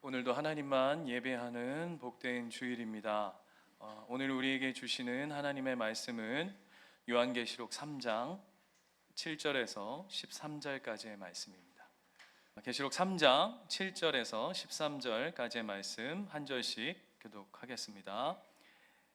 오늘도 하나님만 예배하는 복된 주일입니다. 오늘 우리에게 주시는 하나님의 말씀은 요한계시록 3장 7절에서 13절까지의 말씀입니다. 계시록 3장 7절에서 13절까지의 말씀 한 절씩 교독하겠습니다.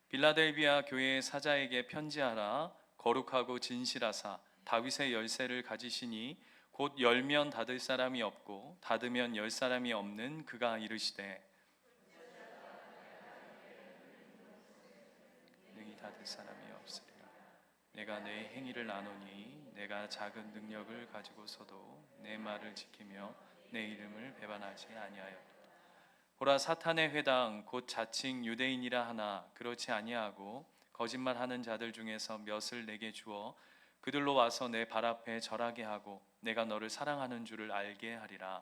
빌라델비아 교회의 사자에게 편지하라. 거룩하고 진실하사 다윗의 열쇠를 가지시니 곧 열면 닫을 사람이 없고 닫으면 열 사람이 없는 그가 이르시되 능히 닫을 사람이 없으리라. 내가 내 행위를 아노니 내가 작은 능력을 가지고서도 내 말을 지키며 내 이름을 배반하지 아니하였다. 보라, 사탄의 회당 곧 자칭 유대인이라 하나 그렇지 아니하고 거짓말하는 자들 중에서 몇을 내게 주어 그들로 와서 내 발 앞에 절하게 하고 내가 너를 사랑하는 줄을 알게 하리라.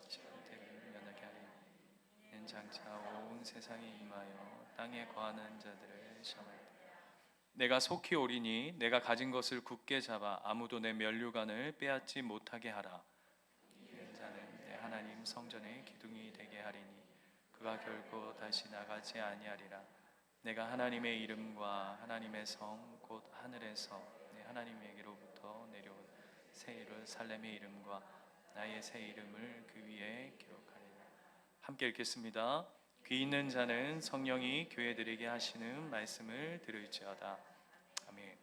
실태를 면하게 하리니 이는 장차 온 세상에 임하여 땅에 거하는 자들을 시험하리라. 내가 속히 오리니 내가 가진 것을 굳게 잡아 아무도 내 면류관을 빼앗지 못하게 하라. 이는 자는 내 하나님 성전의 기둥이 되게 하리니 그가 결코 다시 나가지 아니하리라. 내가 하나님의 이름과 하나님의 성 곧 하늘에서 내 하나님에게로부터 내려온 새 예루살렘의 이름과 나의 새 이름을 그 위에 기록하리라. 함께 읽겠습니다. 귀 있는 자는 성령이 교회들에게 하시는 말씀을 들을지어다. 아멘.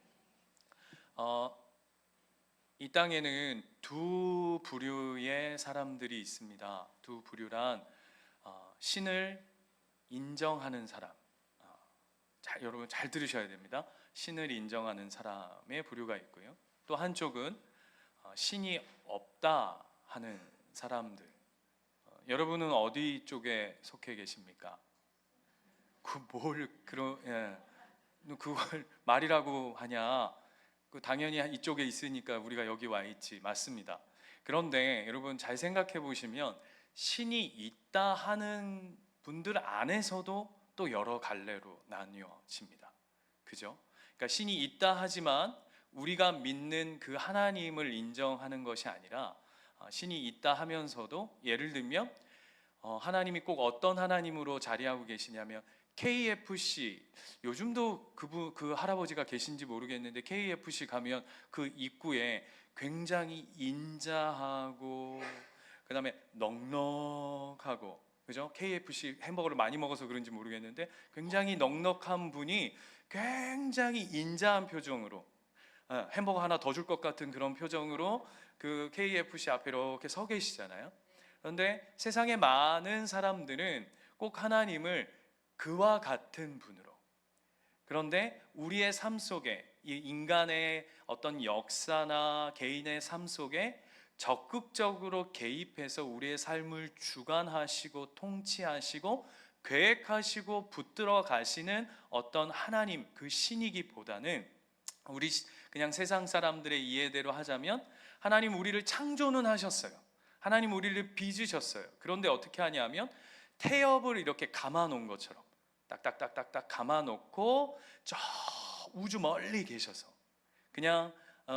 이 땅에는 두 부류의 사람들이 있습니다. 두 부류란 신을 인정하는 사람. 여러분 잘 들으셔야 됩니다. 신을 인정하는 사람의 부류가 있고요. 또 한쪽은 신이 없다 하는 사람들. 여러분은 어디 쪽에 속해 계십니까? 그걸 말이라고 하냐? 당연히 이쪽에 있으니까 우리가 여기 와 있지. 맞습니다. 그런데 여러분 잘 생각해 보시면 신이 있다 하는 분들 안에서도 또 여러 갈래로 나뉘어집니다. 그죠? 그러니까 신이 있다 하지만 우리가 믿는 그 하나님을 인정하는 것이 아니라 신이 있다 하면서도 예를 들면 하나님이 꼭 어떤 하나님으로 자리하고 계시냐면 KFC, 요즘도 그 할아버지가 계신지 모르겠는데 KFC 가면 그 입구에 굉장히 인자하고 그 다음에 넉넉하고, 그죠? KFC 햄버거를 많이 먹어서 그런지 모르겠는데 굉장히 넉넉한 분이 굉장히 인자한 표정으로 햄버거 하나 더 줄 것 같은 그런 표정으로 그 KFC 앞에 이렇게 서 계시잖아요. 그런데 세상의 많은 사람들은 꼭 하나님을 그와 같은 분으로, 그런데 우리의 삶 속에 이 인간의 어떤 역사나 개인의 삶 속에 적극적으로 개입해서 우리의 삶을 주관하시고 통치하시고 계획하시고 붙들어 가시는 어떤 하나님, 그 신이기보다는 우리 그냥 세상 사람들의 이해대로 하자면 하나님 우리를 창조는 하셨어요. 하나님 우리를 빚으셨어요. 그런데 어떻게 하냐면 태엽을 이렇게 감아 놓은 것처럼 딱딱딱딱딱 감아 놓고 저 우주 멀리 계셔서 그냥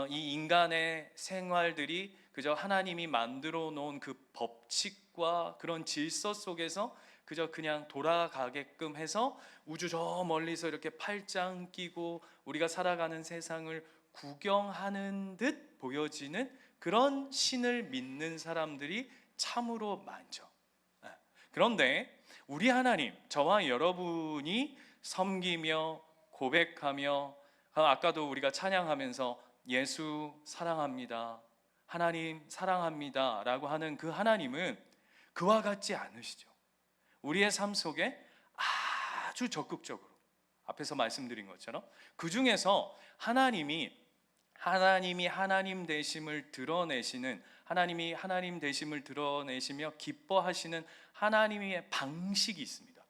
이 인간의 생활들이 그저 하나님이 만들어 놓은 그 법칙과 그런 질서 속에서 그저 그냥 돌아가게끔 해서 우주 저 멀리서 이렇게 팔짱 끼고 우리가 살아가는 세상을 구경하는 듯 보여지는 그런 신을 믿는 사람들이 참으로 많죠. 그런데 우리 하나님, 저와 여러분이 섬기며 고백하며 아까도 우리가 찬양하면서 예수 사랑합니다, 하나님 사랑합니다 라고 하는 그 하나님은 그와 같지 않으시죠. 우리의 삶 속에 아주 적극적으로 앞에서 말씀드린 것처럼 그 중에서 하나님이 하나님 되심을 드러내시는, 하나님이 하나님 되심을 드러내시며 기뻐하시는 하나님의 방식이 있습니다.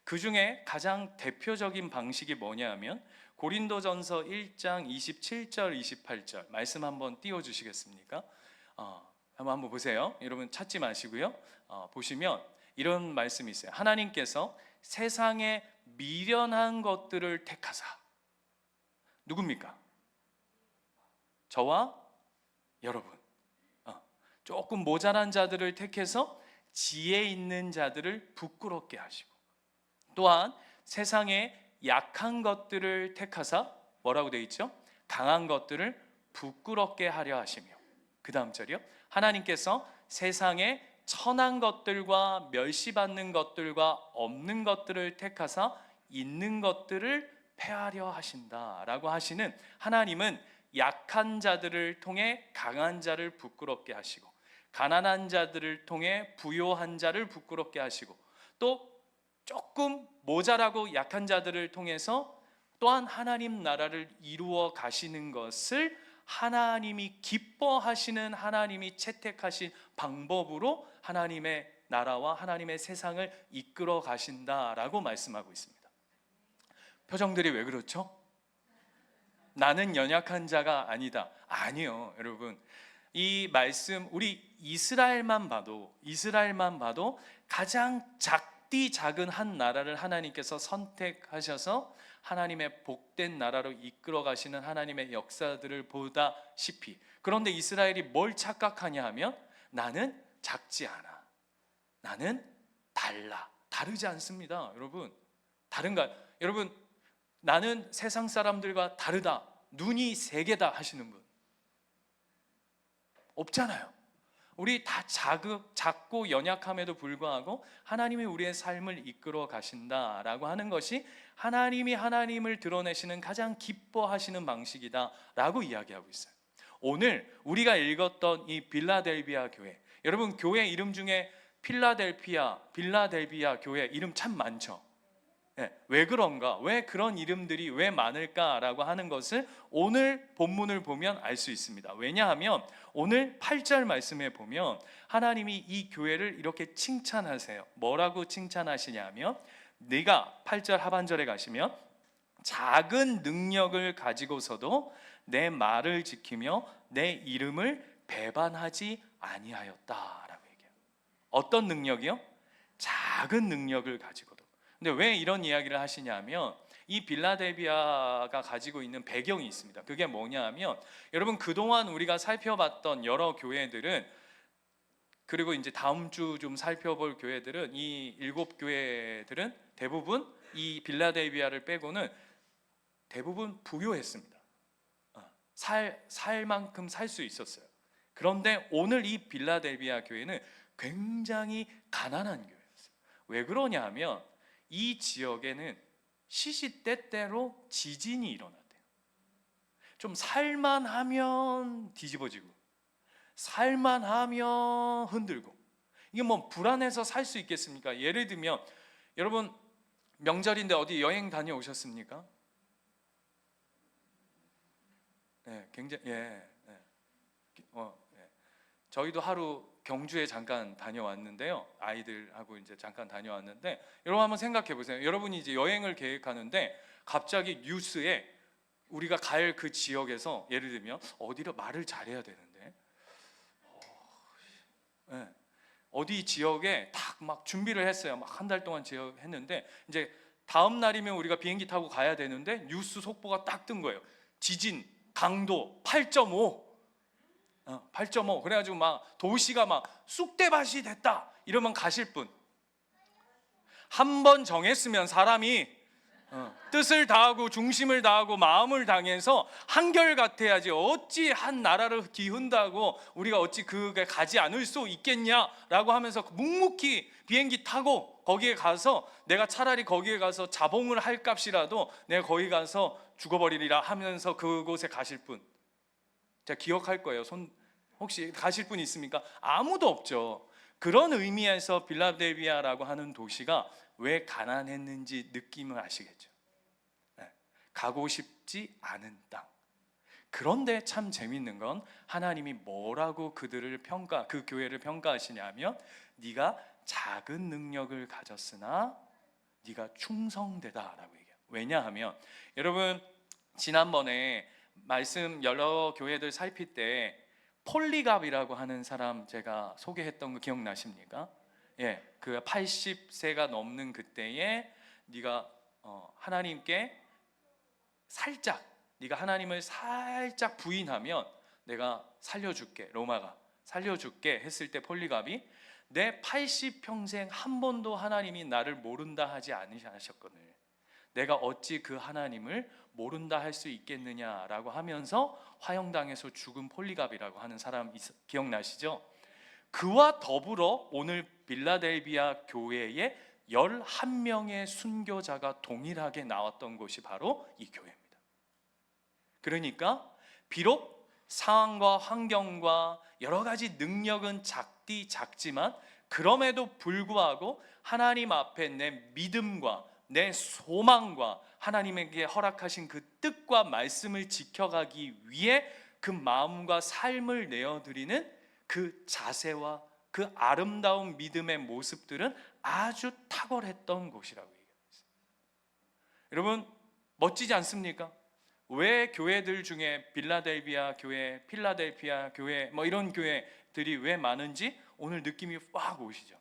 그 중에 가장 대표적인 방식이 뭐냐 하면 고린도전서 1장 27절 28절 말씀 한번 띄워주시겠습니까? 한번 보세요. 여러분 찾지 마시고요. 보시면 이런 말씀이 있어요. 하나님께서 세상에 미련한 것들을 택하사, 누굽니까? 저와 여러분, 조금 모자란 자들을 택해서 지혜 있는 자들을 부끄럽게 하시고, 또한 세상의 약한 것들을 택하사 뭐라고 되어 있죠? 강한 것들을 부끄럽게 하려 하시며, 그 다음 절이요, 하나님께서 세상의 천한 것들과 멸시받는 것들과 없는 것들을 택하사 있는 것들을 폐하려 하신다라고 하시는, 하나님은 약한 자들을 통해 강한 자를 부끄럽게 하시고, 가난한 자들을 통해 부요한 자를 부끄럽게 하시고, 또 조금 모자라고 약한 자들을 통해서 또한 하나님 나라를 이루어 가시는 것을 하나님이 기뻐하시는, 하나님이 채택하신 방법으로 하나님의 나라와 하나님의 세상을 이끌어 가신다라고 말씀하고 있습니다. 표정들이 왜 그렇죠? 나는 연약한 자가 아니다. 아니요, 여러분. 이 말씀, 우리 이스라엘만 봐도 가장 작디 작은 한 나라를 하나님께서 선택하셔서 하나님의 복된 나라로 이끌어 가시는 하나님의 역사들을 보다시피, 그런데 이스라엘이 뭘 착각하냐 하면, 나는 작지 않아, 나는 다르지 않습니다. 여러분, 다른가? 여러분, 나는 세상 사람들과 다르다, 눈이 세 개다 하시는 분 없잖아요. 우리 다 작고 연약함에도 불구하고 하나님이 우리의 삶을 이끌어 가신다라고 하는 것이 하나님이 하나님을 드러내시는 가장 기뻐하시는 방식이다라고 이야기하고 있어요. 오늘 우리가 읽었던 이 빌라델비아 교회, 여러분 교회 이름 중에 빌라델비아 교회 이름 참 많죠. 왜 그런가? 왜 그런 이름들이 왜 많을까라고 하는 것을 오늘 본문을 보면 알 수 있습니다. 왜냐하면 오늘 8절 말씀에 보면 하나님이 이 교회를 이렇게 칭찬하세요. 뭐라고 칭찬하시냐면, 네가 8절 하반절에 가시면 작은 능력을 가지고서도 내 말을 지키며 내 이름을 배반하지 아니하였다라고 얘기해요. 어떤 능력이요? 작은 능력을 가지고도. 근데 왜 이런 이야기를 하시냐면, 이 빌라델비아가 가지고 있는 배경이 있습니다. 그게 뭐냐면, 여러분 그동안 우리가 살펴봤던 여러 교회들은, 그리고 이제 다음 주 좀 살펴볼 교회들은, 이 7교회들은 대부분 이 빌라델비아를 빼고는 대부분 부유했습니다. 살 만큼 살 수 있었어요. 그런데 오늘 이 빌라델비아 교회는 굉장히 가난한 교회였어요. 왜 그러냐 하면 이 지역에는 시시때때로 지진이 일어났대요. 좀 살만하면 뒤집어지고, 살만하면 흔들고, 이게 뭐 불안해서 살 수 있겠습니까? 예를 들면 여러분 명절인데 어디 여행 다녀오셨습니까? 네, 굉장히 저희도 하루 경주에 잠깐 다녀왔는데요. 아이들하고 이제 잠깐 다녀왔는데, 여러분 한번 생각해 보세요. 여러분이 이제 여행을 계획하는데 갑자기 뉴스에 우리가 갈 그 지역에서, 예를 들면 어디로 말을 잘해야 되는데, 어디 지역에 딱 막 준비를 했어요. 막 한 달 동안 했는데, 이제 다음 날이면 우리가 비행기 타고 가야 되는데 뉴스 속보가 딱 뜬 거예요. 지진 강도 8.5. 8.5. 그래가지고 막 도시가 막 쑥대밭이 됐다 이러면 가실 분? 한 번 정했으면 사람이 뜻을 다하고 중심을 다하고 마음을 당해서 한결같아야지, 어찌 한 나라를 기운다고 우리가 어찌 그게 가지 않을 수 있겠냐라고 하면서 묵묵히 비행기 타고 거기에 가서, 내가 차라리 거기에 가서 자봉을 할 값이라도 내가 거기 가서 죽어버리리라 하면서 그곳에 가실 분, 제가 기억할 거예요. 혹시 가실 분 있습니까? 아무도 없죠. 그런 의미에서 빌라델비아라고 하는 도시가 왜 가난했는지 느낌을 아시겠죠? 가고 싶지 않은 땅. 그런데 참 재밌는 건 하나님이 뭐라고 그 교회를 평가하시냐면, 네가 작은 능력을 가졌으나 네가 충성되다라고 얘기해요. 왜냐하면 여러분 지난번에 말씀 여러 교회들 살필 때 폴리갑이라고 하는 사람 제가 소개했던 거 기억나십니까? 그 80세가 넘는 그때에 네가 하나님께 네가 하나님을 살짝 부인하면 내가 살려줄게, 로마가 살려줄게 했을 때 폴리갑이 내 80평생 한 번도 하나님이 나를 모른다 하지 않으셨거늘 내가 어찌 그 하나님을 모른다 할 수 있겠느냐라고 하면서 화형당해서 죽은 폴리갑이라고 하는 사람 기억나시죠? 그와 더불어 오늘 빌라델비아 교회에 11명의 순교자가 동일하게 나왔던 곳이 바로 이 교회입니다. 그러니까 비록 상황과 환경과 여러 가지 능력은 작지만 그럼에도 불구하고 하나님 앞에 내 믿음과 내 소망과 하나님에게 허락하신 그 뜻과 말씀을 지켜가기 위해 그 마음과 삶을 내어드리는 그 자세와 그 아름다운 믿음의 모습들은 아주 탁월했던 곳이라고 얘기합니다. 여러분 멋지지 않습니까? 왜 교회들 중에 빌라델비아 교회, 필라델피아 교회 뭐 이런 교회들이 왜 많은지 오늘 느낌이 확 오시죠?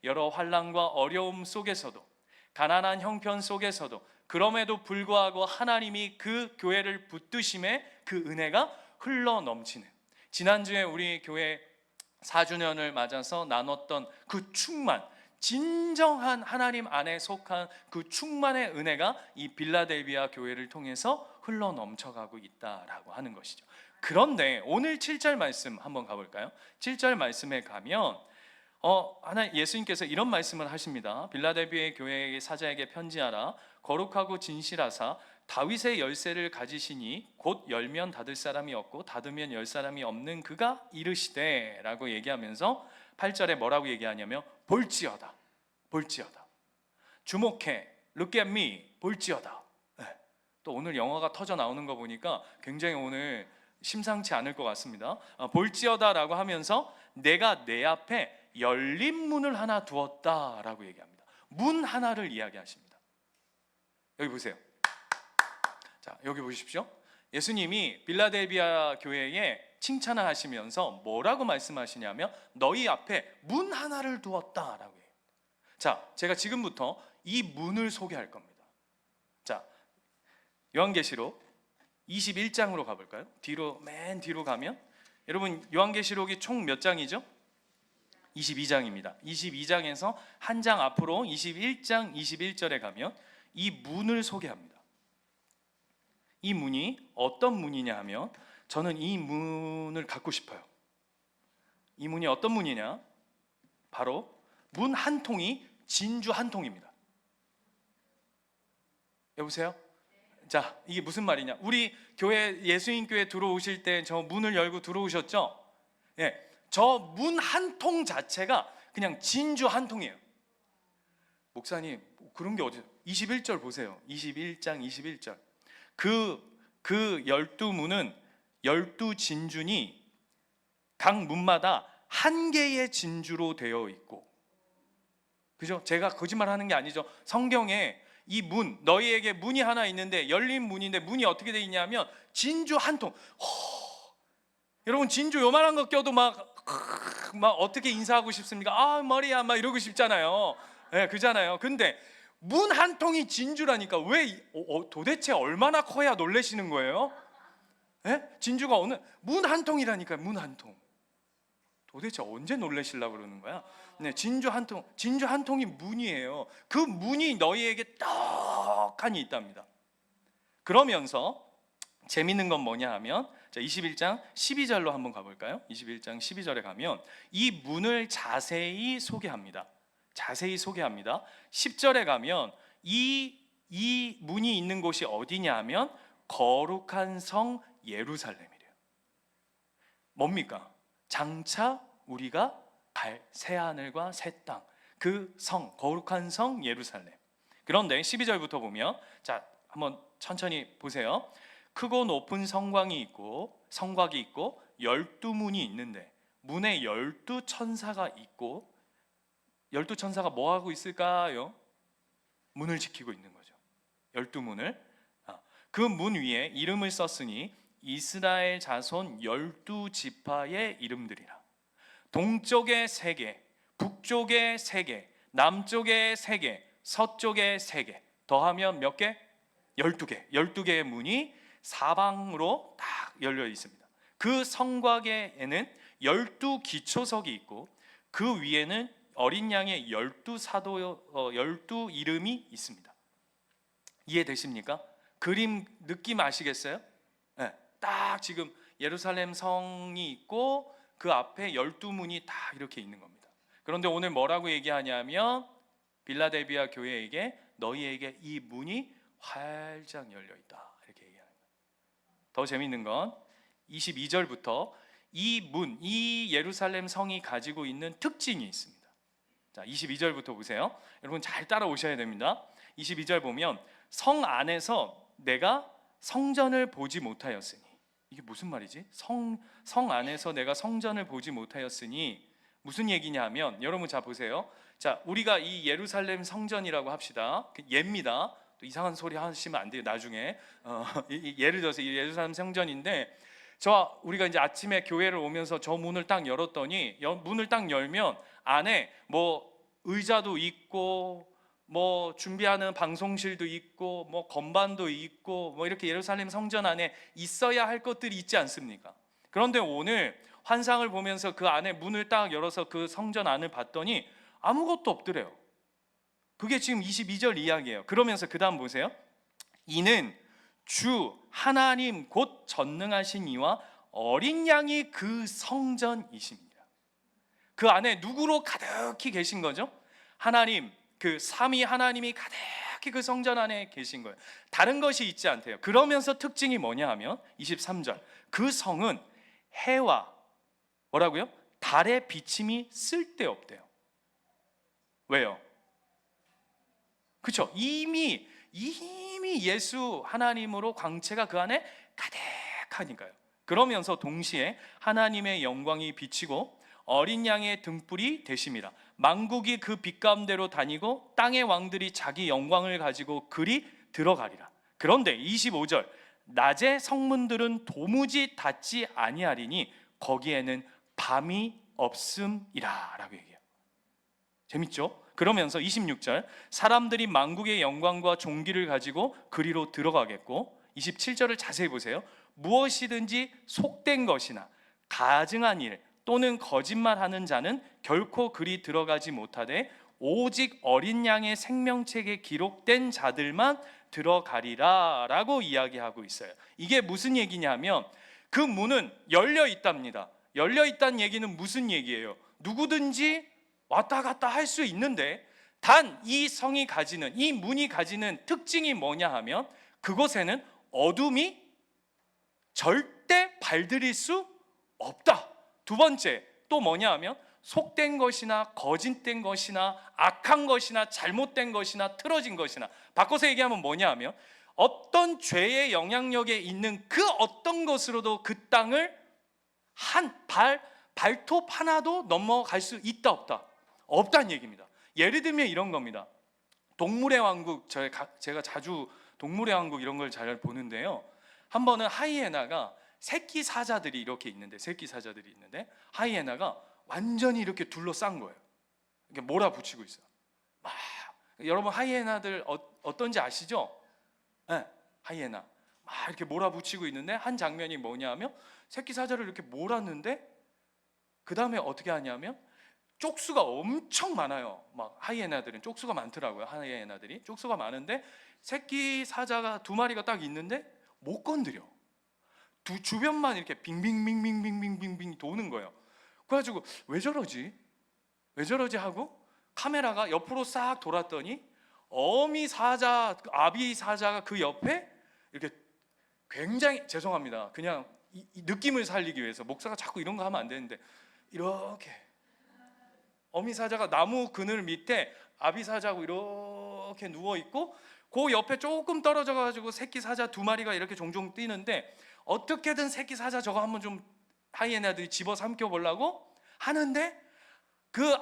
여러 환난과 어려움 속에서도 가난한 형편 속에서도 그럼에도 불구하고 하나님이 그 교회를 붙드심에 그 은혜가 흘러 넘치는 지난주에 우리 교회 4주년을 맞아서 나눴던 그 충만 진정한 하나님 안에 속한 그 충만의 은혜가 이 빌라델비아 교회를 통해서 흘러 넘쳐가고 있다라고 하는 것이죠. 그런데 오늘 7절 말씀 한번 가볼까요? 7절 말씀에 가면 예수님께서 이런 말씀을 하십니다. 빌라델비아 교회의 사자에게 편지하라. 거룩하고 진실하사 다윗의 열쇠를 가지시니 곧 열면 닫을 사람이 없고 닫으면 열 사람이 없는 그가 이르시되 라고 얘기하면서 8절에 뭐라고 얘기하냐면 볼지어다 볼지어다 주목해 look at me 볼지어다. 또 오늘 영어가 터져 나오는 거 보니까 굉장히 오늘 심상치 않을 것 같습니다. 볼지어다 라고 하면서 내가 내 앞에 열린 문을 하나 두었다 라고 얘기합니다. 문 하나를 이야기하십니다. 여기 보세요. 자, 여기 보십시오. 예수님이 빌라델비아 교회에 칭찬을 하시면서 뭐라고 말씀하시냐면 너희 앞에 문 하나를 두었다라고 해요. 자, 제가 지금부터 이 문을 소개할 겁니다. 자, 요한계시록 21장으로 가볼까요? 맨 뒤로 가면 여러분 요한계시록이 총 몇 장이죠? 22장입니다. 22장에서 한 장 앞으로 21장 21절에 가면 이 문을 소개합니다. 이 문이 어떤 문이냐 하면 저는 이 문을 갖고 싶어요. 이 문이 어떤 문이냐? 바로 문 한 통이 진주 한 통입니다. 여보세요? 자, 이게 무슨 말이냐? 우리 교회 예수님교회 들어오실 때 저 문을 열고 들어오셨죠? 예, 저 문 한 통 자체가 그냥 진주 한 통이에요. 목사님, 그런 게 어디서? 21절 보세요. 21장 21절. 그 12문은 12진주니 각 문마다 한 개의 진주로 되어 있고, 그죠? 제가 거짓말하는 게 아니죠. 성경에 이 문, 너희에게 문이 하나 있는데 열린 문인데 문이 어떻게 되어 있냐면 진주 한 통. 여러분 진주 요만한 거 껴도 막 어떻게 인사하고 싶습니까? 아 머리야 막 이러고 싶잖아요. 네, 그잖아요. 근데 문 한 통이 진주라니까 왜 도대체 얼마나 커야 놀라시는 거예요? 네? 진주가 어느 문 한 통이라니까요. 문 한 통. 도대체 언제 놀라시려고 그러는 거야? 네, 진주 한 통이 문이에요. 그 문이 너희에게 떡하니 있답니다. 그러면서 재밌는 건 뭐냐 하면 자, 21장 12절로 한번 가볼까요? 21장 12절에 가면 이 문을 자세히 소개합니다. 10절에 가면 이 문이 있는 곳이 어디냐 하면 거룩한 성 예루살렘이래요. 뭡니까? 장차 우리가 갈 새 하늘과 새 땅, 그 성, 거룩한 성 예루살렘. 그런데 12절부터 보면 자, 한번 천천히 보세요. 크고 높은 성곽이 있고 12문이 있는데 문에 12천사가 있고 12천사가 뭐 하고 있을까요? 문을 지키고 있는 거죠. 12문을. 그 문 위에 이름을 썼으니 이스라엘 자손 12지파의 이름들이라. 동쪽에 3개, 북쪽에 3개, 남쪽에 3개, 서쪽에 3개, 더하면 몇 개? 12개. 12개의 문이 사방으로 딱 열려 있습니다. 그 성곽에는 12 기초석이 있고 그 위에는 어린 양의 12 이름이 있습니다. 이해되십니까? 그림 느낌 아시겠어요? 네, 딱 지금 예루살렘 성이 있고 그 앞에 12문이 다 이렇게 있는 겁니다. 그런데 오늘 뭐라고 얘기하냐면 빌라델비아 교회에게 너희에게 이 문이 활짝 열려 있다 이렇게 얘기하는 거예요. 더 재밌는 건 22절부터 이 예루살렘 성이 가지고 있는 특징이 있습니다. 자, 22절부터 보세요. 여러분 잘 따라오셔야 됩니다. 22절 보면 성 안에서 내가 성전을 보지 못하였으니, 이게 무슨 말이지? 성 안에서 내가 성전을 보지 못하였으니 무슨 얘기냐 하면, 여러분 자 보세요. 자, 우리가 이 예루살렘 성전이라고 합시다. 예입니다. 또 이상한 소리 하시면 안 돼요. 나중에 예를 들어서 이 예루살렘 성전인데, 우리가 이제 아침에 교회를 오면서 저 문을 딱 열었더니 문을 딱 열면 안에 뭐 의자도 있고 뭐 준비하는 방송실도 있고 뭐 건반도 있고 뭐 이렇게 예루살렘 성전 안에 있어야 할 것들이 있지 않습니까? 그런데 오늘 환상을 보면서 그 안에 문을 딱 열어서 그 성전 안을 봤더니 아무것도 없더래요. 그게 지금 22절 이야기예요. 그러면서 그 다음 보세요. 이는 주 하나님 곧 전능하신 이와 어린 양이 그 성전이십니다. 그 안에 누구로 가득히 계신 거죠? 하나님, 그 삼위 하나님이 가득히 그 성전 안에 계신 거예요. 다른 것이 있지 않대요. 그러면서 특징이 뭐냐 하면 23절, 그 성은 해와 뭐라고요? 달의 비침이 쓸데없대요. 왜요? 그렇죠? 이미 예수 하나님으로 광채가 그 안에 가득하니까요. 그러면서 동시에 하나님의 영광이 비치고 어린 양의 등불이 되심이라. 만국이 그 빛 가운데로 다니고 땅의 왕들이 자기 영광을 가지고 그리 들어가리라. 그런데 25절, 낮에 성문들은 도무지 닫지 아니하리니 거기에는 밤이 없음이라 라고 얘기해요. 재밌죠? 그러면서 26절, 사람들이 만국의 영광과 존귀를 가지고 그리로 들어가겠고, 27절을 자세히 보세요. 무엇이든지 속된 것이나 가증한 일 또는 거짓말하는 자는 결코 그리 들어가지 못하되 오직 어린 양의 생명책에 기록된 자들만 들어가리라 라고 이야기하고 있어요. 이게 무슨 얘기냐면 그 문은 열려 있답니다. 열려 있다는 얘기는 무슨 얘기예요? 누구든지 왔다 갔다 할 수 있는데, 단 이 성이 가지는, 이 문이 가지는 특징이 뭐냐 하면 그곳에는 어둠이 절대 발들일 수 없다. 두 번째 또 뭐냐 하면 속된 것이나 거짓된 것이나 악한 것이나 잘못된 것이나 틀어진 것이나, 바꿔서 얘기하면 뭐냐 하면 어떤 죄의 영향력에 있는 그 어떤 것으로도 그 땅을 발톱 하나도 넘어갈 수 있다 없다? 없다는 얘기입니다. 예를 들면 이런 겁니다. 동물의 왕국, 제가 자주 동물의 왕국 이런 걸 잘 보는데요. 한 번은 하이에나가 새끼 사자들이 있는데 하이에나가 완전히 이렇게 둘러싼 거예요. 이렇게 몰아붙이고 있어요. 막, 여러분 하이에나들 어떤지 아시죠? 네, 하이에나 막 이렇게 몰아붙이고 있는데 한 장면이 뭐냐면 새끼 사자를 이렇게 몰았는데 그 다음에 어떻게 하냐면 쪽수가 엄청 많아요. 막 하이에나들은 쪽수가 많더라고요. 하이에나들이 쪽수가 많은데 새끼 사자가 두 마리가 딱 있는데 못 건드려. 주변만 이렇게 빙빙빙빙빙빙빙 도는 거예요. 그래가지고 왜 저러지 하고 카메라가 옆으로 싹 돌았더니 아비 사자가 그 옆에 이렇게, 굉장히 죄송합니다. 그냥 이 느낌을 살리기 위해서 목사가 자꾸 이런 거 하면 안 되는데 이렇게 어미 사자가 나무 그늘 밑에 아비 사자하고 이렇게 누워 있고 그 옆에 조금 떨어져 가지고 새끼 사자 두 마리가 이렇게 종종 뛰는데, 어떻게든 새끼 사자 저거 한번 좀 하이에나들이 집어 삼켜 보려고 하는데 그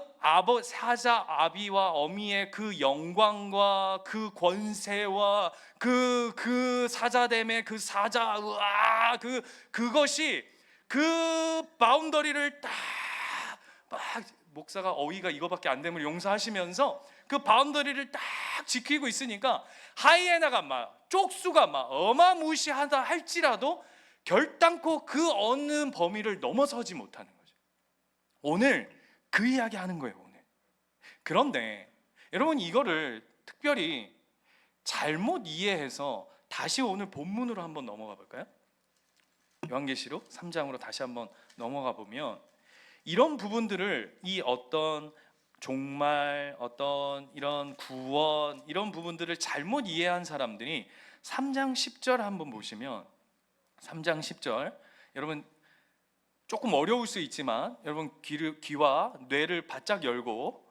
사자 아비와 어미의 그 영광과 그 권세와 그 사자됨의 그 사자, 그것이 그 바운더리를 딱 목사가 어휘가 이거밖에 안 되면 용서하시면서 그 바운더리를 딱 지키고 있으니까 하이에나가 쪽수가 어마무시하다 할지라도 결단코 그 어느 범위를 넘어서지 못하는 거죠. 오늘 그 이야기 하는 거예요, 오늘. 그런데 여러분, 이거를 특별히 잘못 이해해서 다시 오늘 본문으로 한번 넘어가 볼까요? 요한계시록 3장으로 다시 한번 넘어가 보면 이런 부분들을, 이 어떤 종말, 어떤 이런 구원, 이런 부분들을 잘못 이해한 사람들이 3장 10절 한번 보시면, 3장 10절, 여러분 조금 어려울 수 있지만 여러분 귀와 뇌를 바짝 열고,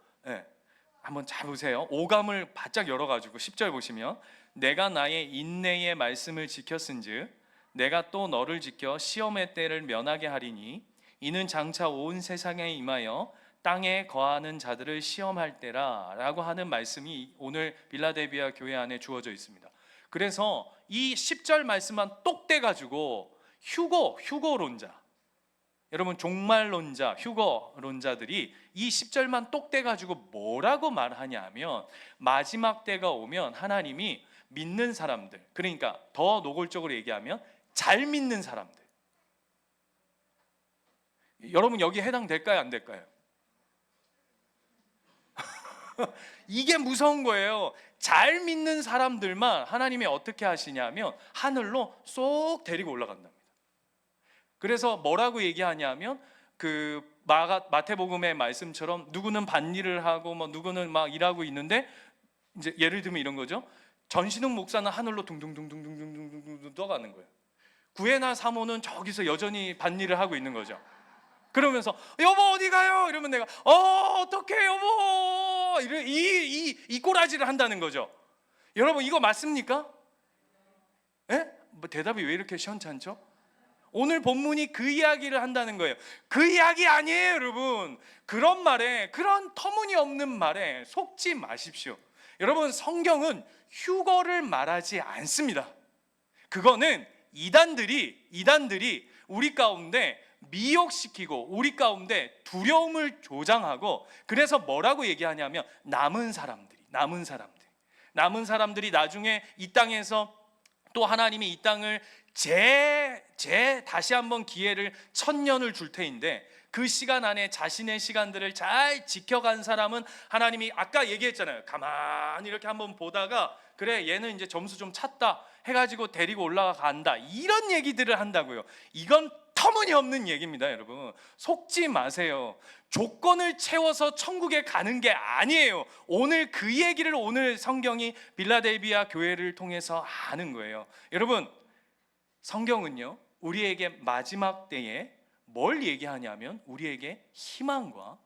한번 잘 보세요. 오감을 바짝 열어가지고 10절 보시면, 내가 나의 인내의 말씀을 지켰은즉 내가 또 너를 지켜 시험의 때를 면하게 하리니 이는 장차 온 세상에 임하여 땅에 거하는 자들을 시험할 때라 라고 하는 말씀이 오늘 빌라델비아 교회 안에 주어져 있습니다. 그래서 이 10절 말씀만 똑 떼가지고 휴거론자, 여러분 종말론자, 휴거론자들이 이 10절만 똑 떼가지고 뭐라고 말하냐 하면, 마지막 때가 오면 하나님이 믿는 사람들, 그러니까 더 노골적으로 얘기하면 잘 믿는 사람들, 여러분 여기 해당될까요, 안 될까요? 이게 무서운 거예요. 잘 믿는 사람들만 하나님이 어떻게 하시냐면 하늘로 쏙 데리고 올라간답니다. 그래서 뭐라고 얘기하냐면, 그 마태복음의 말씀처럼 누구는 밭일을 하고 뭐 누구는 막 일하고 있는데, 이제 예를 들면 이런 거죠. 전신웅 목사는 하늘로 둥둥둥둥둥둥둥둥 떠가는 거예요. 구애나 사모는 저기서 여전히 밭일을 하고 있는 거죠. 그러면서 여보 어디 가요? 이러면 내가 어떡해 여보, 이 꼬라지를 한다는 거죠. 여러분 이거 맞습니까? 예? 뭐 대답이 왜 이렇게 시원찮죠? 오늘 본문이 그 이야기를 한다는 거예요. 그 이야기 아니에요, 여러분. 그런 말에, 그런 터무니없는 말에 속지 마십시오. 여러분, 성경은 휴거를 말하지 않습니다. 그거는 이단들이 우리 가운데 미혹시키고 우리 가운데 두려움을 조장하고, 그래서 뭐라고 얘기하냐면 남은 사람들이 나중에 이 땅에서 또 하나님이 이 땅을 다시 한번 기회를 1000년을 줄 테인데, 그 시간 안에 자신의 시간들을 잘 지켜간 사람은 하나님이 아까 얘기했잖아요. 가만히 이렇게 한번 보다가 그래 얘는 이제 점수 좀 찼다 해가지고 데리고 올라간다, 이런 얘기들을 한다고요. 이건 터무니없는 얘기입니다. 여러분 속지 마세요. 조건을 채워서 천국에 가는 게 아니에요. 오늘 그 얘기를 오늘 성경이 빌라델비아 교회를 통해서 하는 거예요. 여러분 성경은요 우리에게 마지막 때에 뭘 얘기하냐면 우리에게 희망과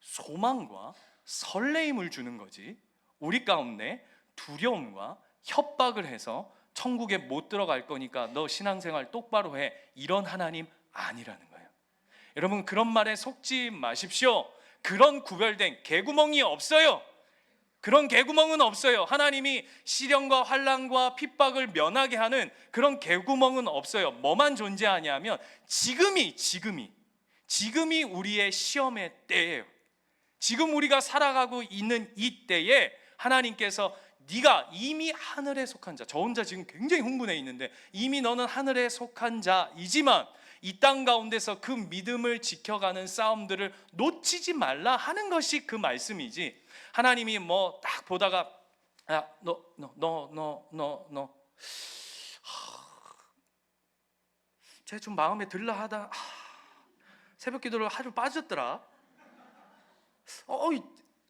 소망과 설레임을 주는 거지, 우리 가운데 두려움과 협박을 해서 천국에 못 들어갈 거니까 너 신앙생활 똑바로 해, 이런 하나님 아니라는 거예요. 여러분 그런 말에 속지 마십시오. 그런 구별된 개구멍이 없어요. 그런 개구멍은 없어요. 하나님이 시련과 환난과 핍박을 면하게 하는 그런 개구멍은 없어요. 뭐만 존재하냐면 지금이 우리의 시험의 때예요. 지금 우리가 살아가고 있는 이 때에 하나님께서 네가 이미 하늘에 속한 자, 저 혼자 지금 굉장히 흥분해 있는데 이미 너는 하늘에 속한 자이지만 이 땅 가운데서 그 믿음을 지켜가는 싸움들을 놓치지 말라 하는 것이 그 말씀이지, 하나님이 뭐 딱 보다가 야, 쟤 좀 마음에 들라 하다 새벽 기도를 하루 빠졌더라.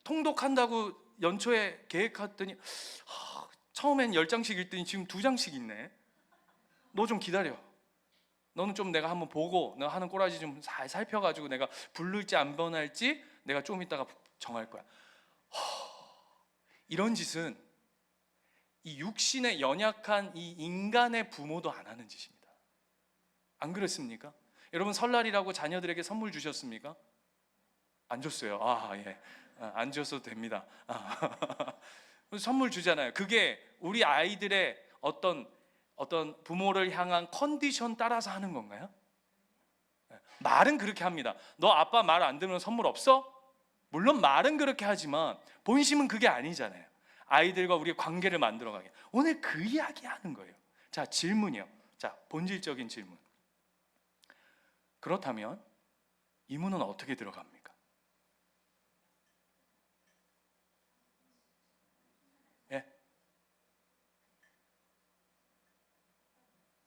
통독한다고 연초에 계획했더니 처음엔 10장씩 읽더니 지금 2장씩 읽네. 너 좀 기다려. 너는 좀 내가 한번 보고 너 하는 꼬라지 좀 살펴가지고 내가 부를지 안 변할지 내가 좀 이따가 정할 거야. 이런 짓은 이 육신의 연약한 이 인간의 부모도 안 하는 짓입니다. 안 그렇습니까? 여러분 설날이라고 자녀들에게 선물 주셨습니까? 안 줬어요. 예. 안 주셔도 됩니다. 선물 주잖아요. 그게 우리 아이들의 어떤 부모를 향한 컨디션 따라서 하는 건가요? 말은 그렇게 합니다. 너 아빠 말 안 들으면 선물 없어? 물론 말은 그렇게 하지만 본심은 그게 아니잖아요. 아이들과 우리의 관계를 만들어가게. 오늘 그 이야기 하는 거예요. 자, 질문이요. 자, 본질적인 질문. 그렇다면 이 문은 어떻게 들어갑니까?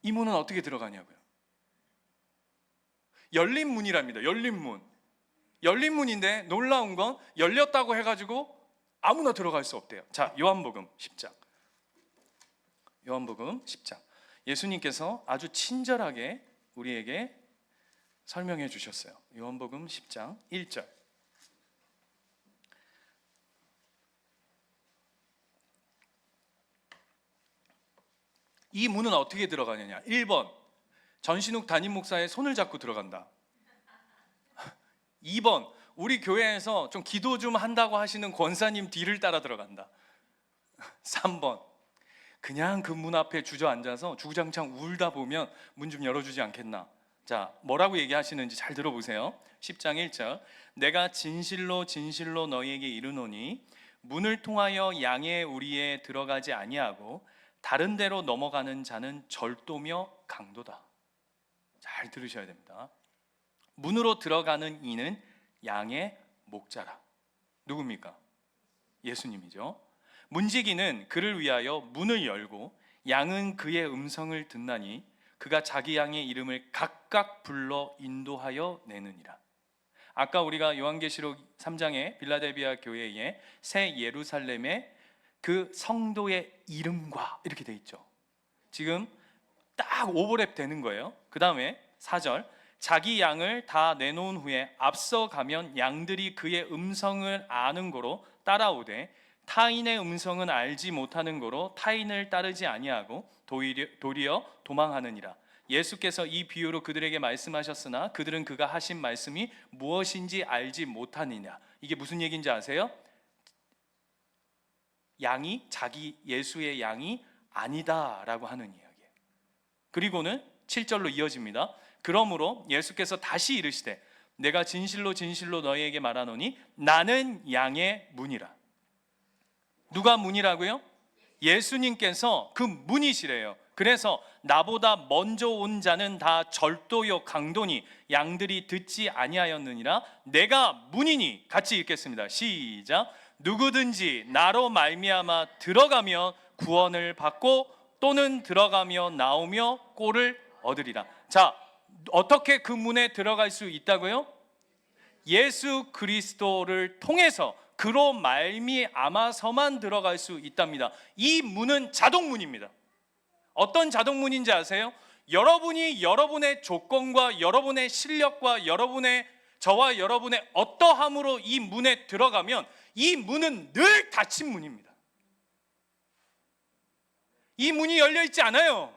이 문은 어떻게 들어가냐고요? 열린 문이랍니다. 열린 문. 열린 문인데 놀라운 건 열렸다고 해가지고 아무나 들어갈 수 없대요. 자, 요한복음 10장. 요한복음 10장. 예수님께서 아주 친절하게 우리에게 설명해 주셨어요. 요한복음 10장 1절. 이 문은 어떻게 들어가느냐? 1번, 전신욱 담임 목사의 손을 잡고 들어간다. 2번, 우리 교회에서 좀 기도 좀 한다고 하시는 권사님 뒤를 따라 들어간다. 3번, 그냥 그 문 앞에 주저앉아서 주구장창 울다 보면 문 좀 열어주지 않겠나. 자, 뭐라고 얘기하시는지 잘 들어보세요. 10장 1절. 내가 진실로 진실로 너희에게 이르노니 문을 통하여 양의 우리에 들어가지 아니하고 다른 데로 넘어가는 자는 절도며 강도다. 잘 들으셔야 됩니다. 문으로 들어가는 이는 양의 목자라. 누굽니까? 예수님이죠. 문지기는 그를 위하여 문을 열고 양은 그의 음성을 듣나니 그가 자기 양의 이름을 각각 불러 인도하여 내느니라. 아까 우리가 요한계시록 3장에 빌라델비아 교회의 새 예루살렘의 그 성도의 이름과 이렇게 돼 있죠. 지금 딱 오버랩 되는 거예요. 그 다음에 4절. 자기 양을 다 내놓은 후에 앞서 가면 양들이 그의 음성을 아는 거로 따라오되 타인의 음성은 알지 못하는 거로 타인을 따르지 아니하고 도리어 도망하느니라. 예수께서 이 비유로 그들에게 말씀하셨으나 그들은 그가 하신 말씀이 무엇인지 알지 못하느냐. 이게 무슨 얘기인지 아세요? 양이 자기 예수의 양이 아니다라고 하는 이야기예요. 그리고는 7절로 이어집니다. 그러므로 예수께서 다시 이르시되 내가 진실로 진실로 너희에게 말하노니 나는 양의 문이라. 누가 문이라고요? 예수님께서 그 문이시래요. 그래서 나보다 먼저 온 자는 다 절도요 강도니 양들이 듣지 아니하였느니라. 내가 문이니. 같이 읽겠습니다. 시작. 누구든지 나로 말미암아 들어가면 구원을 받고 또는 들어가며 나오며 꼴을 얻으리라. 자, 어떻게 그 문에 들어갈 수 있다고요? 예수 그리스도를 통해서 그로 말미암아서만 들어갈 수 있답니다. 이 문은 자동문입니다. 어떤 자동문인지 아세요? 여러분이 여러분의 조건과 여러분의 실력과 여러분의 저와 여러분의 어떠함으로 이 문에 들어가면 이 문은 늘 닫힌 문입니다. 이 문이 열려 있지 않아요.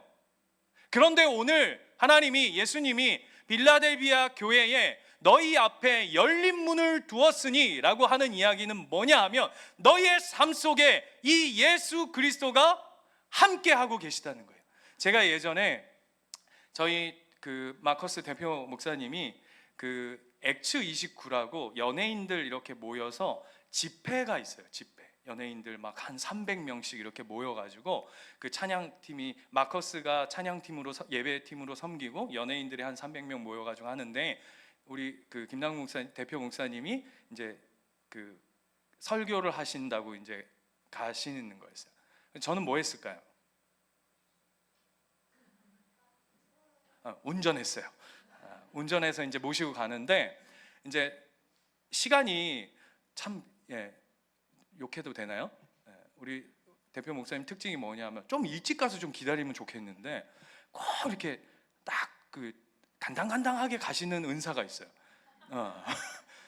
그런데 오늘 하나님이, 예수님이 빌라델비아 교회에 너희 앞에 열린 문을 두었으니 라고 하는 이야기는 뭐냐 하면 너희의 삶 속에 이 예수 그리스도가 함께 하고 계시다는 거예요. 제가 예전에 저희 그 마커스 대표 목사님이 그 엑츠 29라고 연예인들 이렇게 모여서 집회가 있어요. 집회. 연예인들 막 한 300명씩 이렇게 모여가지고 그 찬양팀이 마커스가 찬양팀으로 예배팀으로 섬기고 연예인들이 한 300명 모여가지고 하는데 우리 그 김남국 목사 대표 목사님이 이제 그 설교를 하신다고 이제 가시는 거였어요. 저는 뭐 했을까요? 운전했어요. 운전해서 이제 모시고 가는데 이제 시간이 참 욕해도 되나요? 우리 대표 목사님 특징이 뭐냐면 좀 일찍 가서 좀 기다리면 좋겠는데 꼭 이렇게 딱 그 간당간당하게 가시는 은사가 있어요.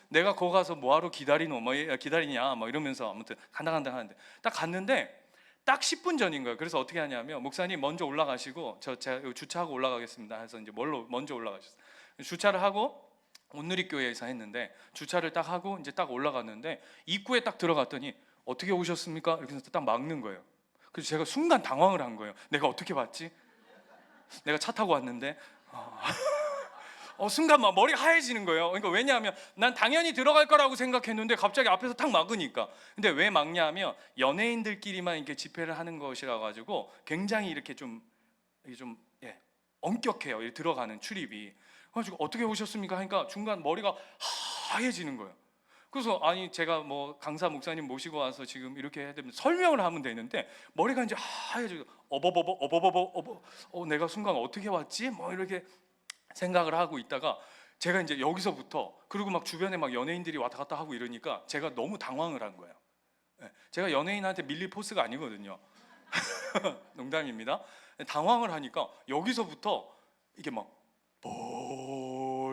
내가 거기 가서 뭐하러 기다리냐 뭐 이러면서 아무튼 간당간당하는데 딱 갔는데 딱 10분 전인 거예요. 그래서 어떻게 하냐면 목사님 먼저 올라가시고 제가 주차하고 올라가겠습니다 해서 이제 먼저 올라가셨어요. 주차를 하고 온누리교회에서 했는데 주차를 딱 하고 이제 딱 올라갔는데 입구에 딱 들어갔더니 어떻게 오셨습니까? 이렇게 해서 딱 막는 거예요. 그래서 제가 순간 당황을 한 거예요. 내가 어떻게 봤지? 내가 차 타고 왔는데 순간 막 머리가 하얘지는 거예요. 그러니까 왜냐하면 난 당연히 들어갈 거라고 생각했는데 갑자기 앞에서 탁 막으니까. 근데 왜 막냐면 연예인들끼리만 이렇게 집회를 하는 것이라 가지고 굉장히 이렇게 좀 엄격해요. 들어가는 출입이. 그래가지고 어떻게 오셨습니까? 하니까 중간 머리가 하얘지는 거예요. 그래서 아니 제가 뭐 강사 목사님 모시고 와서 지금 이렇게 해야 되면 설명을 하면 되는데 머리가 이제 하얘지고 내가 순간 어떻게 왔지? 뭐 이렇게 생각을 하고 있다가 제가 이제 여기서부터, 그리고 막 주변에 막 연예인들이 왔다 갔다 하고 이러니까 제가 너무 당황을 한 거예요. 제가 연예인한테 밀릴 포스가 아니거든요. 농담입니다. 당황을 하니까 여기서부터 이게 막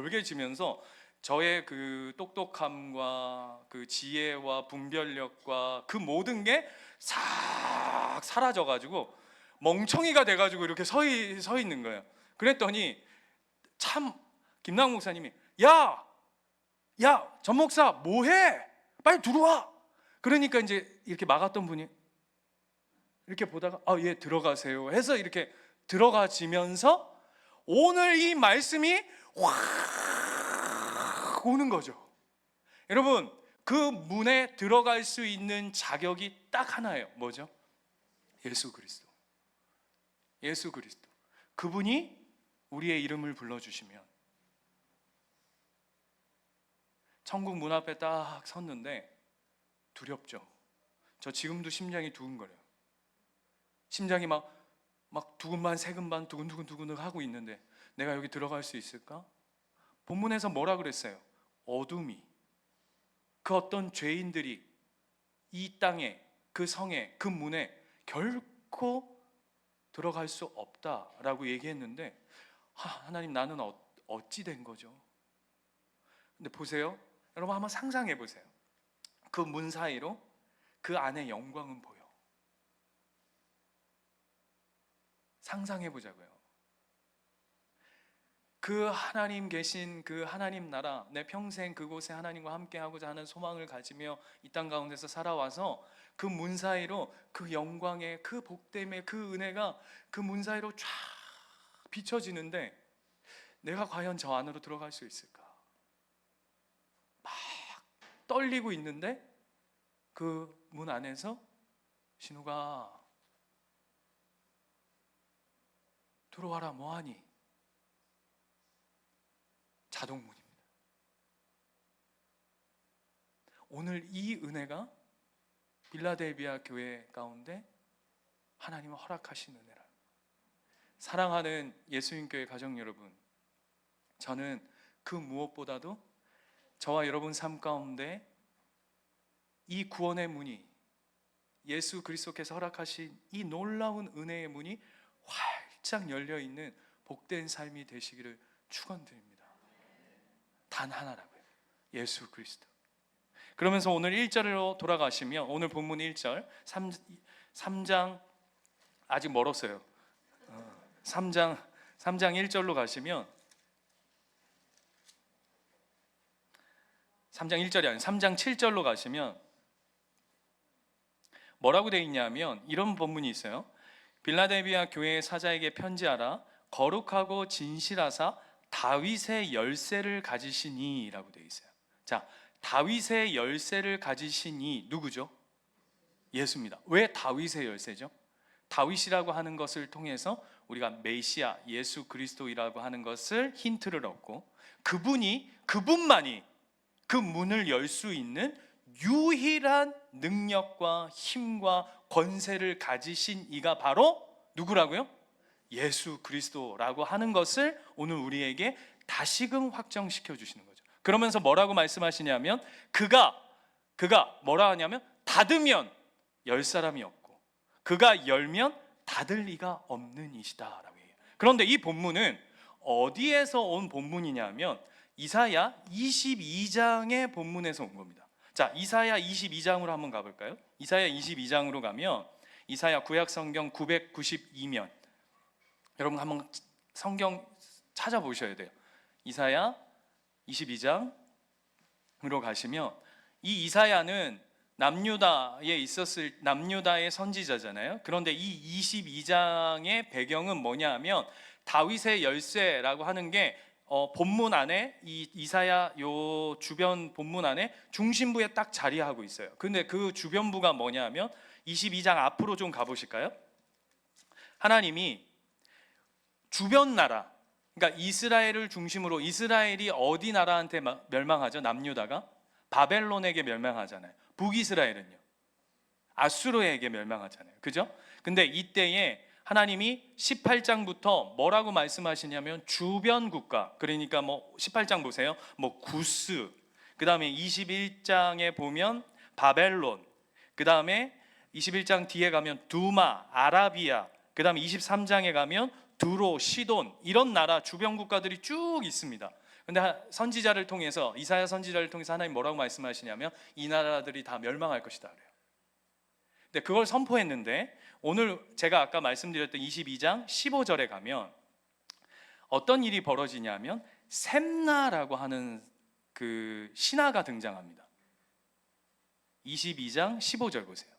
벌게지면서 저의 그 똑똑함과 그 지혜와 분별력과 그 모든 게 싹 사라져가지고 멍청이가 돼가지고 이렇게 서 있는 거예요. 그랬더니 참 김남국 목사님이 야 전 목사 뭐해? 빨리 들어와. 그러니까 이제 이렇게 막았던 분이 이렇게 보다가 예 들어가세요 해서 이렇게 들어가지면서 오늘 이 말씀이 확 오는 거죠. 여러분, 그 문에 들어갈 수 있는 자격이 딱 하나예요. 뭐죠? 예수 그리스도. 예수 그리스도. 그분이 우리의 이름을 불러주시면 천국 문 앞에 딱 섰는데 두렵죠. 저 지금도 심장이 두근거려요. 심장이 막 두근반 세근반 두근두근 하고 있는데 내가 여기 들어갈 수 있을까? 본문에서 뭐라 그랬어요? 어둠이, 그 어떤 죄인들이 이 땅에, 그 성에, 그 문에 결코 들어갈 수 없다라고 얘기했는데 하나님 나는 어찌 된 거죠? 근데 보세요, 여러분 한번 상상해 보세요. 그 문 사이로 그 안에 영광은 보여. 상상해 보자고요. 그 하나님 계신 그 하나님 나라, 내 평생 그곳에 하나님과 함께 하고자 하는 소망을 가지며 이 땅 가운데서 살아와서 그 문 사이로 그 영광의 그 복됨의 그 은혜가 그 문 사이로 쫙 비춰지는데 내가 과연 저 안으로 들어갈 수 있을까? 막 떨리고 있는데 그 문 안에서 신우가 들어와라 뭐하니? 자동문입니다. 오늘 이 은혜가 빌라델비아 교회 가운데 하나님은 허락하신 은혜라. 사랑하는 예수님교회 가정 여러분, 저는 그 무엇보다도 저와 여러분 삶 가운데 이 구원의 문이, 예수 그리스도께서 허락하신 이 놀라운 은혜의 문이 활짝 열려있는 복된 삶이 되시기를 축원드립니다. 단 하나라고요. 예수 그리스도. 그러면서 오늘 1절로 돌아가시면, 오늘 본문 1절 3장 아직 멀었어요. 3장 1절로 가시면 3장 1절이 아니라 3장 7절로 가시면 뭐라고 되어 있냐면 이런 본문이 있어요. 빌라델비아 교회의 사자에게 편지하라. 거룩하고 진실하사 다윗의 열쇠를 가지시니 라고 되어 있어요. 자, 다윗의 열쇠를 가지시니 누구죠? 예수입니다. 왜 다윗의 열쇠죠? 다윗이라고 하는 것을 통해서 우리가 메시아 예수 그리스도이라고 하는 것을 힌트를 얻고 그분만이 그 문을 열 수 있는 유일한 능력과 힘과 권세를 가지신 이가 바로 누구라고요? 예수 그리스도라고 하는 것을 오늘 우리에게 다시금 확정시켜 주시는 거죠. 그러면서 뭐라고 말씀하시냐면 그가 뭐라 하냐면 닫으면 열 사람이 없고 그가 열면 닫을 리가 없는 이시다라고 해요. 그런데 이 본문은 어디에서 온 본문이냐면 이사야 22장의 본문에서 온 겁니다. 자, 이사야 22장으로 한번 가볼까요? 이사야 22장으로 가면 이사야 구약 성경 992면, 여러분 한번 성경 찾아보셔야 돼요. 이사야 22장으로 가시면 이 이사야는 남유다의 선지자잖아요. 그런데 이 22장의 배경은 뭐냐 하면 다윗의 열쇠라고 하는 게 본문 안에 이 이사야 요 주변 본문 안에 중심부에 딱 자리하고 있어요. 근데 그 주변부가 뭐냐면 22장 앞으로 좀 가보실까요? 하나님이 주변 나라, 그러니까 이스라엘을 중심으로, 이스라엘이 어디 나라한테 멸망하죠? 남유다가 바벨론에게 멸망하잖아요. 북이스라엘은요, 아수르에게 멸망하잖아요. 그죠? 근데 이때에 하나님이 18장부터 뭐라고 말씀하시냐면 주변 국가, 그러니까 뭐 18장 보세요. 뭐 구스, 그 다음에 21장에 보면 바벨론, 그 다음에 21장 뒤에 가면 두마, 아라비아, 그 다음에 23장에 가면 두로, 시돈, 이런 나라 주변 국가들이 쭉 있습니다. 근데 선지자를 통해서, 이사야 선지자를 통해서 하나님 뭐라고 말씀하시냐면 이 나라들이 다 멸망할 것이다 그래요. 근데 그걸 선포했는데 오늘 제가 아까 말씀드렸던 22장 15절에 가면 어떤 일이 벌어지냐면 셈나라고 하는 그 신하가 등장합니다. 22장 15절 보세요.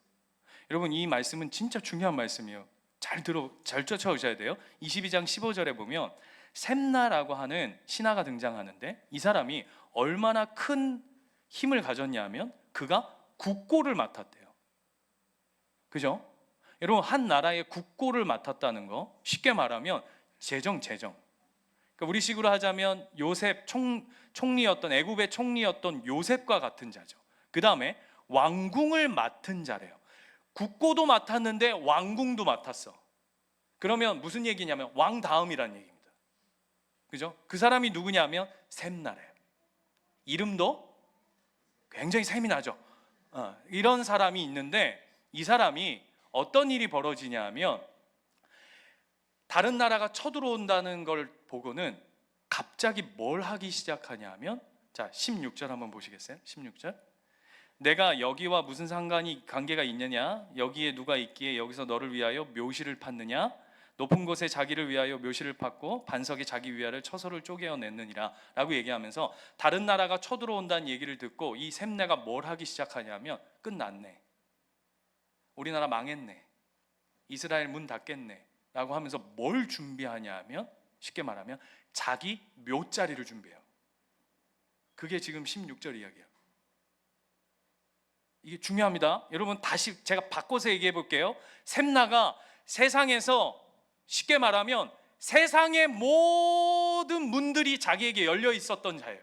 여러분, 이 말씀은 진짜 중요한 말씀이에요. 잘 쫓아오셔야 돼요. 22장 15절에 보면 셈나라고 하는 신하가 등장하는데 이 사람이 얼마나 큰 힘을 가졌냐면 그가 국고를 맡았대요. 그죠? 여러분, 한 나라의 국고를 맡았다는 거 쉽게 말하면 재정. 그러니까 우리식으로 하자면 요셉 총리였던, 애굽의 총리였던 요셉과 같은 자죠. 그 다음에 왕궁을 맡은 자래요. 국고도 맡았는데 왕궁도 맡았어. 그러면 무슨 얘기냐면 왕 다음이라는 얘기입니다. 그죠? 그 사람이 누구냐면 셈나래요. 이름도 굉장히 셈이 나죠. 이런 사람이 있는데 이 사람이 어떤 일이 벌어지냐면 다른 나라가 쳐들어온다는 걸 보고는 갑자기 뭘 하기 시작하냐면, 자 16절 한번 보시겠어요? 16절. 내가 여기와 무슨 관계가 있느냐? 여기에 누가 있기에 여기서 너를 위하여 묘실을 팠느냐? 높은 곳에 자기를 위하여 묘실을 팠고 반석에 자기 위아래 처소를 쪼개어냈느니라 라고 얘기하면서 다른 나라가 쳐들어온다는 얘기를 듣고 이 셈내가 뭘 하기 시작하냐면 끝났네, 우리나라 망했네, 이스라엘 문 닫겠네 라고 하면서 뭘 준비하냐 하면 쉽게 말하면 자기 묘자리를 준비해요. 그게 지금 16절 이야기예요. 이게 중요합니다. 여러분, 다시 제가 바꿔서 얘기해 볼게요. 셈나가 세상에서 쉽게 말하면 세상의 모든 문들이 자기에게 열려 있었던 자예요.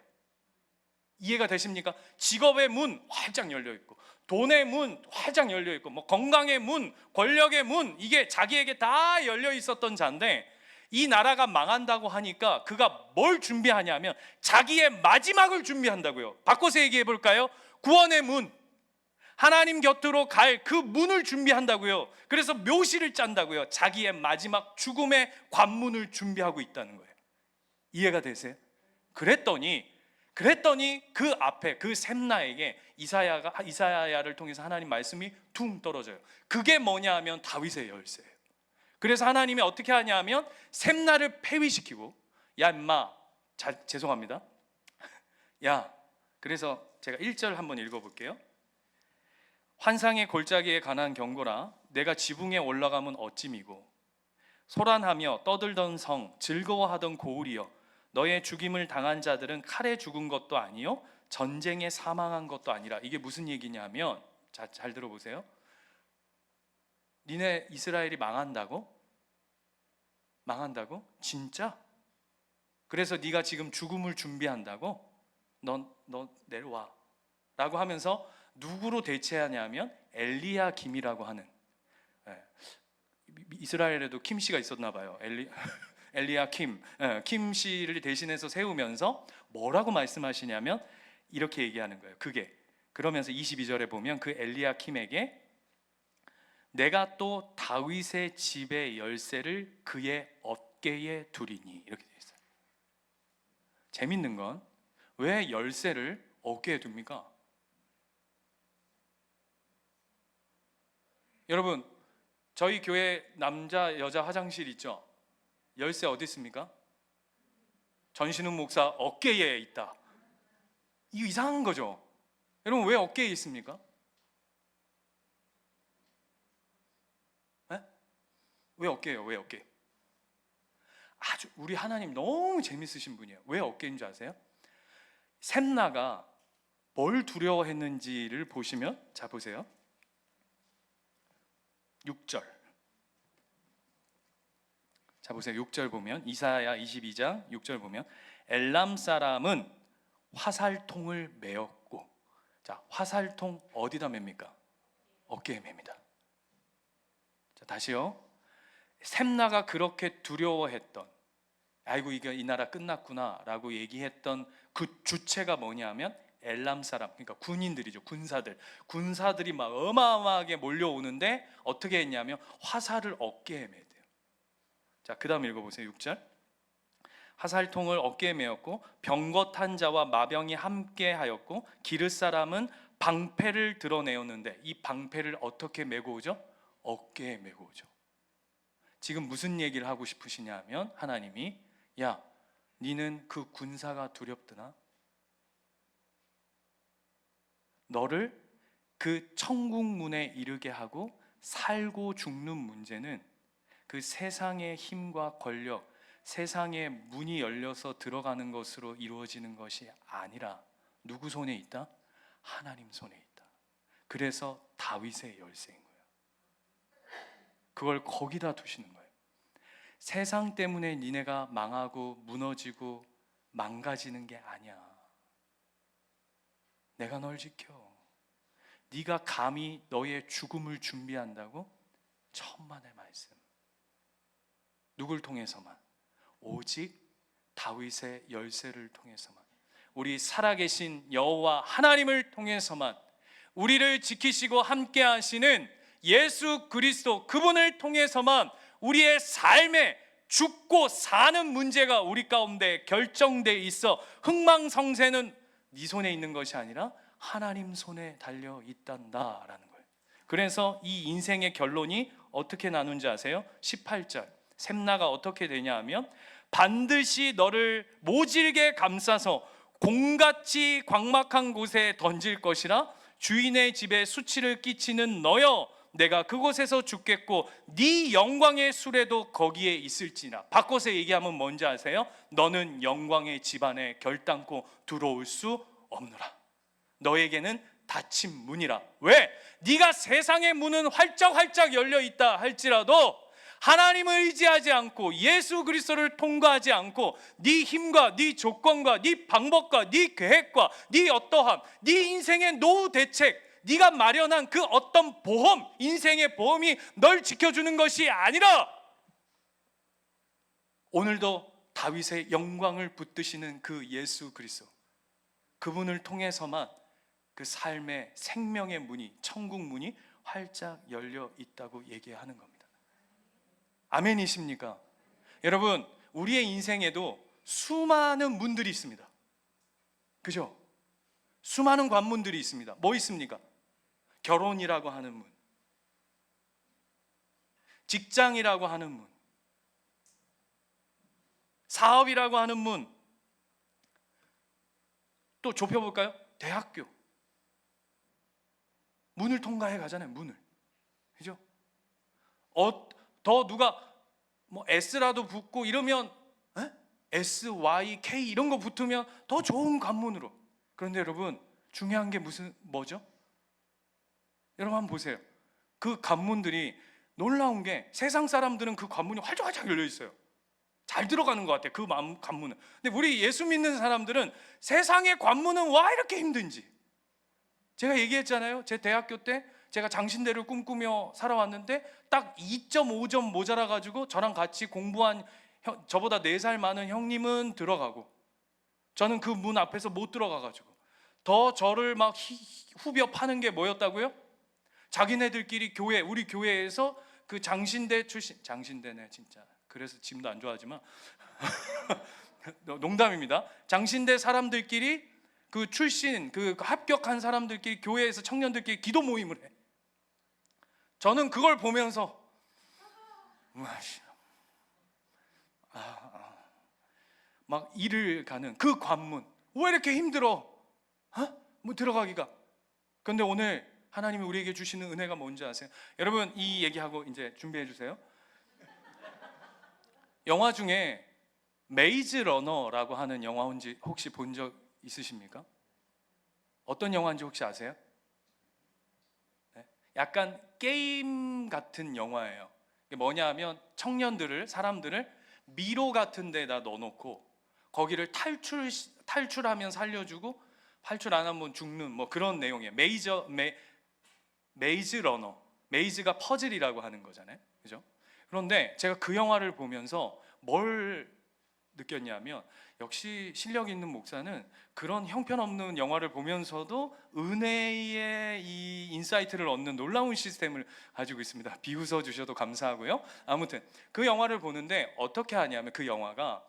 이해가 되십니까? 직업의 문 활짝 열려 있고, 돈의 문 활짝 열려 있고, 뭐 건강의 문, 권력의 문, 이게 자기에게 다 열려 있었던 자인데 이 나라가 망한다고 하니까 그가 뭘 준비하냐면 자기의 마지막을 준비한다고요. 바꿔서 얘기해 볼까요? 구원의 문, 하나님 곁으로 갈 그 문을 준비한다고요. 그래서 묘실을 짠다고요. 자기의 마지막 죽음의 관문을 준비하고 있다는 거예요. 이해가 되세요? 그랬더니 그 앞에 그 셈나에게 이사야를 통해서 하나님 말씀이 퉁 떨어져요. 그게 뭐냐 하면 다윗의 열쇠예요. 그래서 하나님이 어떻게 하냐면 셈나를 폐위시키고, 야 임마, 죄송합니다. 야, 그래서 제가 1절 한번 읽어볼게요. 환상의 골짜기에 관한 경고라. 내가 지붕에 올라가면 어찌미고 소란하며 떠들던 성, 즐거워하던 고을이여, 너의 죽임을 당한 자들은 칼에 죽은 것도 아니요 전쟁에 사망한 것도 아니라. 이게 무슨 얘기냐면, 잘 들어보세요. 니네 이스라엘이 망한다고? 진짜? 그래서 네가 지금 죽음을 준비한다고? 너 내려와 라고 하면서 누구로 대체하냐면 엘리야김이라고 하는, 이스라엘에도 킴 씨가 있었나 봐요. 엘리야킴, 킴 씨를 대신해서 세우면서 뭐라고 말씀하시냐면 이렇게 얘기하는 거예요. 그러면서 22절에 보면 그 엘리야킴에게 내가 또 다윗의 집의 열쇠를 그의 어깨에 두리니, 이렇게 되어 있어요. 재밌는 건 왜 열쇠를 어깨에 둡니까? 여러분, 저희 교회 남자 여자 화장실 있죠? 열쇠 어디 있습니까? 전신훈 목사 어깨에 있다. 이거 이상한 거죠. 여러분, 왜 어깨에 있습니까? 네? 왜 어깨예요? 왜 어깨? 아주 우리 하나님 너무 재밌으신 분이에요. 왜 어깨인 줄 아세요? 셈나가 뭘 두려워했는지를 보시면, 자 보세요. 6절. 자 보세요. 6절 보면, 이사야 22장 6절 보면 엘람 사람은 화살통을 메었고 자, 화살통 어디다 맵니까? 어깨에 맵니다. 자, 다시요. 샘나가 그렇게 두려워했던, 아이고 이게 이 나라 끝났구나 라고 얘기했던 그 주체가 뭐냐면 엘람 사람, 그러니까 군인들이죠. 군사들이 막 어마어마하게 몰려오는데 어떻게 했냐면 화살을 어깨에 매대요. 자, 그 다음 읽어보세요. 6절. 화살통을 어깨에 메었고 병거 자와 마병이 함께 하였고 기르 사람은 방패를 드러내었는데, 이 방패를 어떻게 메고 오죠? 어깨에 메고 오죠. 지금 무슨 얘기를 하고 싶으시냐 하면 하나님이, 야, 니는 그 군사가 두렵드나? 너를 그 천국 문에 이르게 하고 살고 죽는 문제는 그 세상의 힘과 권력, 세상의 문이 열려서 들어가는 것으로 이루어지는 것이 아니라 누구 손에 있다? 하나님 손에 있다. 그래서 다윗의 열쇠인 거예요. 그걸 거기다 두시는 거예요. 세상 때문에 니네가 망하고 무너지고 망가지는 게 아니야. 내가 널 지켜. 네가 감히 너의 죽음을 준비한다고? 천만의 말씀. 누굴 통해서만? 오직 다윗의 열쇠를 통해서만, 우리 살아계신 여호와 하나님을 통해서만, 우리를 지키시고 함께 하시는 예수 그리스도, 그분을 통해서만 우리의 삶에 죽고 사는 문제가 우리 가운데 결정돼 있어. 흥망성쇠는 네 손에 있는 것이 아니라 하나님 손에 달려 있단다라는 거예요. 그래서 이 인생의 결론이 어떻게 나눈지 아세요? 18절. 샘나가 어떻게 되냐 하면 반드시 너를 모질게 감싸서 공같이 광막한 곳에 던질 것이라. 주인의 집에 수치를 끼치는 너여, 내가 그곳에서 죽겠고 네 영광의 수레도 거기에 있을지나. 바꿔서 얘기하면 뭔지 아세요? 너는 영광의 집안에 결단코 들어올 수 없노라. 너에게는 닫힌 문이라. 왜? 네가 세상의 문은 활짝활짝 열려 있다 할지라도 하나님을 의지하지 않고 예수 그리스도를 통과하지 않고 네 힘과 네 조건과 네 방법과 네 계획과 네 어떠함, 네 인생의 노후 대책, 네가 마련한 그 어떤 보험, 인생의 보험이 널 지켜주는 것이 아니라 오늘도 다윗의 영광을 붙드시는 그 예수 그리스도, 그분을 통해서만 그 삶의 생명의 문이, 천국 문이 활짝 열려 있다고 얘기하는 겁니다. 아멘이십니까? 여러분, 우리의 인생에도 수많은 문들이 있습니다. 그죠? 수많은 관문들이 있습니다. 뭐 있습니까? 결혼이라고 하는 문, 직장이라고 하는 문, 사업이라고 하는 문, 또 좁혀볼까요? 대학교. 문을 통과해 가잖아요. 문을. 그죠? 더 누가 뭐 S라도 붙고 이러면 S, Y, K 이런 거 붙으면 더 좋은 관문으로. 그런데 여러분, 중요한 게 뭐죠? 여러분 한번 보세요. 그 관문들이 놀라운 게 세상 사람들은 그 관문이 활짝활짝 열려 있어요. 잘 들어가는 것 같아요. 그 관문은. 근데 우리 예수 믿는 사람들은 세상의 관문은 와 이렇게 힘든지. 제가 얘기했잖아요. 제 대학교 때 제가 장신대를 꿈꾸며 살아왔는데 딱 2.5점 모자라 가지고 저랑 같이 공부한 저보다 4살 많은 형님은 들어가고 저는 그 문 앞에서 못 들어가 가지고 더 저를 막 후벼 파는 게 뭐였다고요? 자기네들끼리 우리 교회에서 그 장신대 출신, 장신대네 진짜. 그래서 지금도 안 좋아하지만 농담입니다. 장신대 사람들끼리 그 출신, 그 합격한 사람들끼리 교회에서 청년들끼리 기도 모임을 해. 저는 그걸 보면서 막 일을 가는 그 관문, 왜 이렇게 힘들어? 뭐 들어가기가. 그런데 오늘 하나님이 우리에게 주시는 은혜가 뭔지 아세요? 여러분, 이 얘기하고 이제 준비해 주세요. 영화 중에 메이즈 러너라고 하는 영화 혹시 본 적 있으십니까? 어떤 영화인지 혹시 아세요? 네? 약간 게임 같은 영화예요. 이게 뭐냐 하면 사람들을 미로 같은 데다 넣어놓고 거기를 탈출하면 살려주고 할 줄 안 하면 죽는 뭐 그런 내용이에요. 메이즈 러너. 메이즈가 퍼즐이라고 하는 거잖아요. 그죠? 그런데 제가 그 영화를 보면서 뭘 느꼈냐면 역시 실력 있는 목사는 그런 형편없는 영화를 보면서도 은혜의 이 인사이트를 얻는 놀라운 시스템을 가지고 있습니다. 비웃어 주셔도 감사하고요. 아무튼 그 영화를 보는데 어떻게 하냐면 그 영화가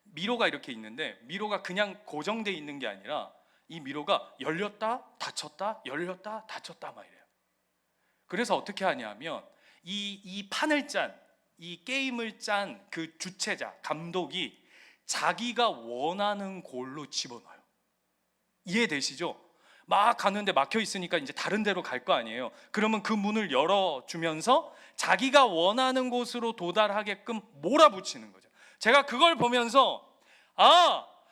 미로가 이렇게 있는데 미로가 그냥 고정되어 있는 게 아니라 이 미로가 열렸다 닫혔다 열렸다 닫혔다 막 이래요. 그래서 어떻게 하냐면 이 판을 짠, 이 게임을 짠 그 주체자, 감독이 자기가 원하는 골로 집어넣어요. 이해되시죠? 막 가는데 막혀 있으니까 이제 다른 데로 갈 거 아니에요. 그러면 그 문을 열어주면서 자기가 원하는 곳으로 도달하게끔 몰아붙이는 거죠. 제가 그걸 보면서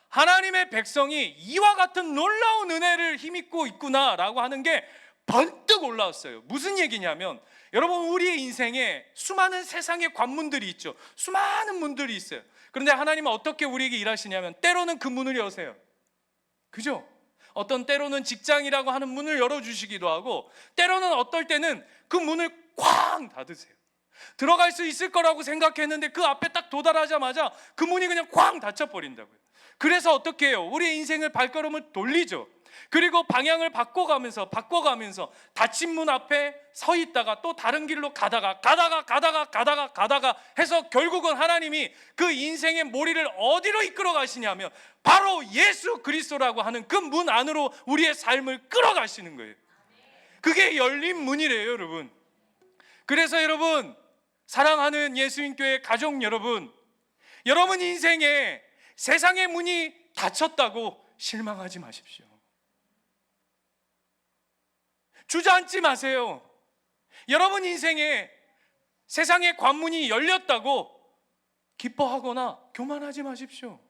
하나님의 백성이 이와 같은 놀라운 은혜를 힘입고 있구나라고 하는 게 번뜩 올라왔어요. 무슨 얘기냐면 여러분, 우리의 인생에 수많은 세상의 관문들이 있죠. 수많은 문들이 있어요. 그런데 하나님은 어떻게 우리에게 일하시냐면 때로는 그 문을 여세요. 그죠? 어떤 때로는 직장이라고 하는 문을 열어주시기도 하고 때로는 어떨 때는 그 문을 쾅 닫으세요. 들어갈 수 있을 거라고 생각했는데 그 앞에 딱 도달하자마자 그 문이 그냥 쾅 닫혀버린다고요. 그래서 어떻게 해요? 우리의 인생을 발걸음을 돌리죠. 그리고 방향을 바꿔가면서 닫힌 문 앞에 서 있다가 또 다른 길로 가다가 해서 결국은 하나님이 그 인생의 몰이를 어디로 이끌어 가시냐면 바로 예수 그리스도라고 하는 그 문 안으로 우리의 삶을 끌어가시는 거예요. 그게 열린 문이래요, 여러분. 그래서 여러분, 사랑하는 예수님교회 가족 여러분, 여러분 인생에 세상의 문이 닫혔다고 실망하지 마십시오. 주저앉지 마세요. 여러분 인생에 세상의 관문이 열렸다고 기뻐하거나 교만하지 마십시오.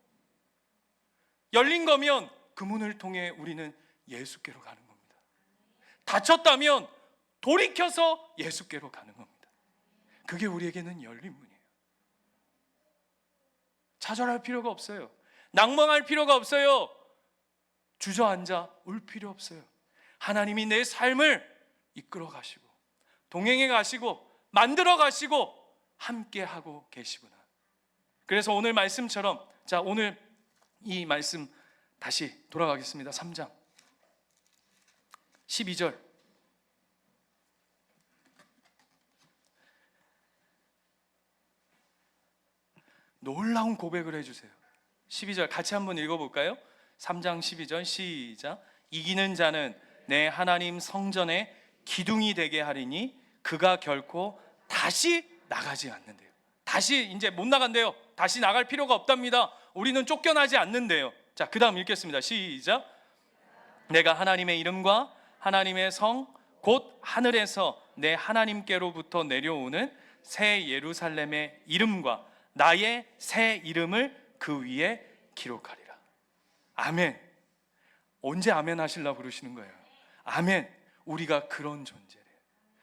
열린 거면 그 문을 통해 우리는 예수께로 가는 겁니다. 닫혔다면 돌이켜서 예수께로 가는 겁니다. 그게 우리에게는 열린 문이에요. 좌절할 필요가 없어요. 낭망할 필요가 없어요. 주저앉아 울 필요 없어요. 하나님이 내 삶을 이끌어 가시고 동행해 가시고 만들어 가시고 함께 하고 계시구나. 그래서 오늘 말씀처럼, 자, 오늘 이 말씀 다시 돌아가겠습니다. 3장 12절. 놀라운 고백을 해주세요. 12절 같이 한번 읽어볼까요? 3장 12절 시작. 이기는 자는 내 하나님 성전에 기둥이 되게 하리니 그가 결코 다시 나가지 않는데요. 다시 이제 못 나간대요. 다시 나갈 필요가 없답니다. 우리는 쫓겨나지 않는데요. 자, 그 다음 읽겠습니다. 시작. 내가 하나님의 이름과 하나님의 성 곧 하늘에서 내 하나님께로부터 내려오는 새 예루살렘의 이름과 나의 새 이름을 그 위에 기록하리라. 아멘. 언제 아멘 하시려고 그러시는 거예요? 아멘. 우리가 그런 존재래요.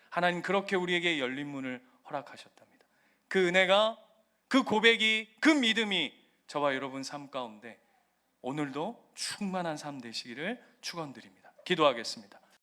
하나님 그렇게 우리에게 열린 문을 허락하셨답니다. 그 은혜가, 그 고백이, 그 믿음이 저와 여러분 삶 가운데 오늘도 충만한 삶 되시기를 축원드립니다. 기도하겠습니다.